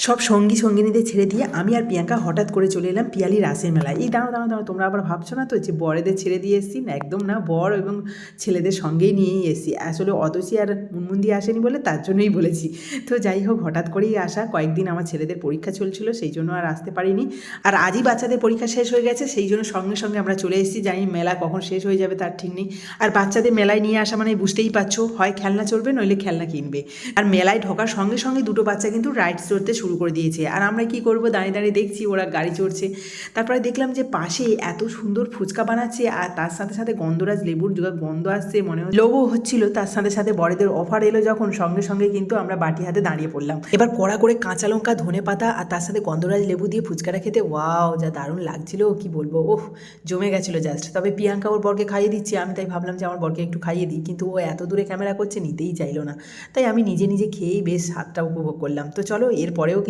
সব সঙ্গী সঙ্গিনীদের ছেড়ে দিয়ে আমি আর প্রিয়াঙ্কা হঠাৎ করে চলে এলাম পিয়ালি রাসের মেলায়। এই দাঁড়াও দাঁড়াও দাঁড়াও, তোমরা আবার ভাবছো না তো যে বরেদের ছেড়ে দিয়ে এসেছি? না, একদম না, বর এবং ছেলেদের সঙ্গেই নিয়েই এসেছি। আসলে অতসী আর মুনমুন দিয়ে আসেনি বলে তার জন্যই বলেছি। তো যাই হোক, হঠাৎ করেই আসা, কয়েকদিন আমার ছেলেদের পরীক্ষা চলছিল, সেই জন্য আর আসতে পারিনি। আর আজই বাচ্চাদের পরীক্ষা শেষ হয়ে গেছে, সেই জন্য সঙ্গে সঙ্গে আমরা চলে এসেছি। জানি মেলা কখন শেষ হয়ে যাবে তার ঠিক নেই। আর বাচ্চাদের মেলায় নিয়ে আসা মানে বুঝতেই পারছো, হয় খেলনা চড়বে নইলে খেলনা কিনবে। আর মেলায় ঢোকার সঙ্গে সঙ্গে দুটো বাচ্চা কিন্তু রাইডস চড়তে শুরু করে দিয়েছে। আর আমরা কি করব, দাঁড়িয়ে দাঁড়িয়ে দেখছি ওরা গাড়ি চড়ছে। তারপরে দেখলাম যে পাশে এত সুন্দর ফুচকা বানাচ্ছে, আর তার সাথে সাথে গন্ধরাজ লেবুর গন্ধ আসছে, মনে হয় লোভও হচ্ছিল। তার সাথে সাথে বড়দের অফার এলো যখন, সঙ্গে সঙ্গে কিন্তু আমরা বাটি হাতে দাঁড়িয়ে পড়লাম। এবার কড়া করে কাঁচা লঙ্কা, ধনে পাতা আর তার সাথে গন্ধরাজ লেবু দিয়ে ফুচকাটা খেতে ওয়াও, যা দারুণ লাগছিল কি বলবো, ওহ জমে গেছিলো জাস্ট। তবে প্রিয়াঙ্কা ওর বরকে খাইয়ে দিচ্ছে, আমি তাই ভাবলাম যে আমার বরকে একটু খাইয়ে দিই, কিন্তু ও এত দূরে ক্যামেরা করছে, নিতেই চাইলো না। তাই আমি নিজে নিজে খেয়েই বেশ স্বাদটা উপভোগ করলাম। তো চলো, এরপরেও